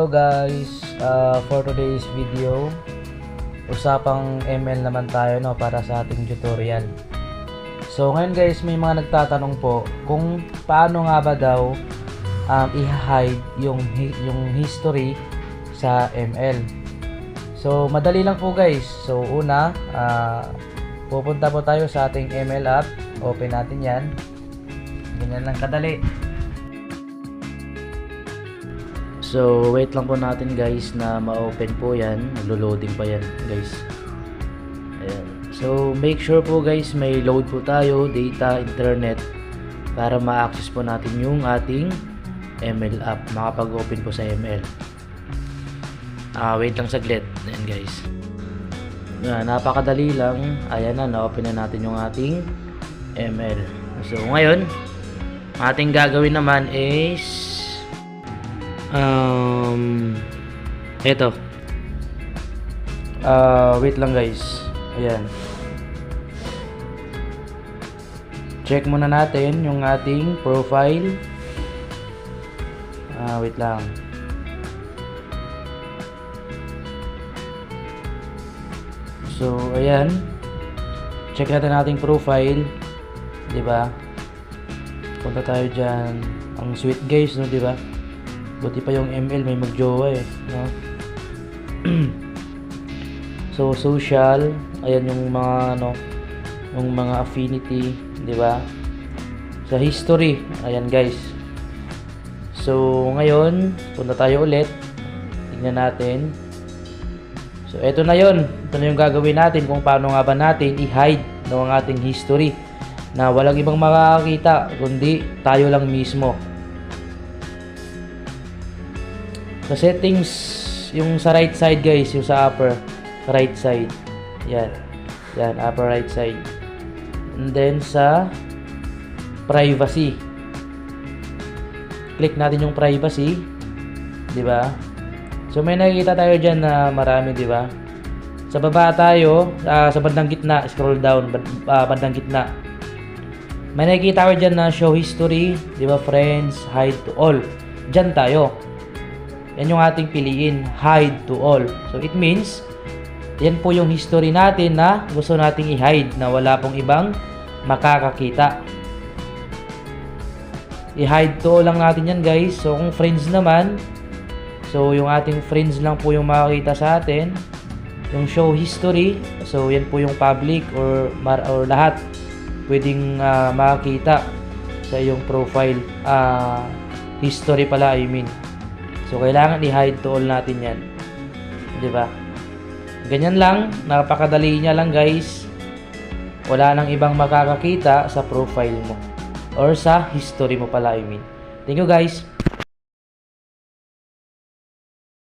Hello guys, for today's video, usapang ML naman tayo para sa ating tutorial. So ngayon guys, may mga nagtatanong po kung paano nga ba daw i-hide yung history sa ML. So madali lang po guys. So una, pupunta po tayo sa ating ML app. Open natin yan. Ganyan lang kadali. So, wait lang po natin guys na ma-open po yan. Naglo-loading pa yan guys. Ayan. So, make sure po guys may load po tayo, data, internet, para ma-access po natin yung ating ML app. Makapag-open po sa ML. Wait lang saglit. Ayan guys. Napakadali lang. Ayan na, na-open na natin yung ating ML. So, ngayon, ating gagawin naman is eto. Wait lang guys. Ayan. Check muna natin yung ating profile. Wait lang. So, ayan. Check natin ating profile. 'Di ba? Punta tayo diyan. Ang sweet guys, no, 'di ba? Buti pa yung ML may magjowa no? So social, ayan yung mga yung mga affinity, 'di ba? Sa history, ayan guys. So ngayon, punta tayo ulit. Tingnan natin. So eto na 'yon. Ito na yung gagawin natin kung paano nga ba natin i-hide ang ating history na walang ibang makakakita kundi tayo lang mismo. Sa settings, yung sa right side guys, yung sa upper right side. Yan. Yan, upper right side. And then sa privacy. Click natin yung privacy. 'Di ba? So may nakikita tayo diyan na marami, 'di ba? Sa baba tayo, sa bandang gitna, scroll down, bandang gitna. May nakikita tayo diyan na show history, 'di ba? Friends, hide to all. Diyan tayo. Yan yung ating piliin, hide to all. So it means, yan po yung history natin na gusto nating i-hide na wala pong ibang makakakita. I-hide to all lang natin yan guys. So kung friends naman, so yung ating friends lang po yung makakita sa atin. Yung show history, so yan po yung public or lahat pwedeng makakita sa iyong profile. History pala, I mean. So, kailangan i-hide to all natin yan. 'Di ba? Ganyan lang. Napakadali niya lang guys. Wala nang ibang makakakita sa profile mo. Or sa history mo pala, I mean. Thank you guys.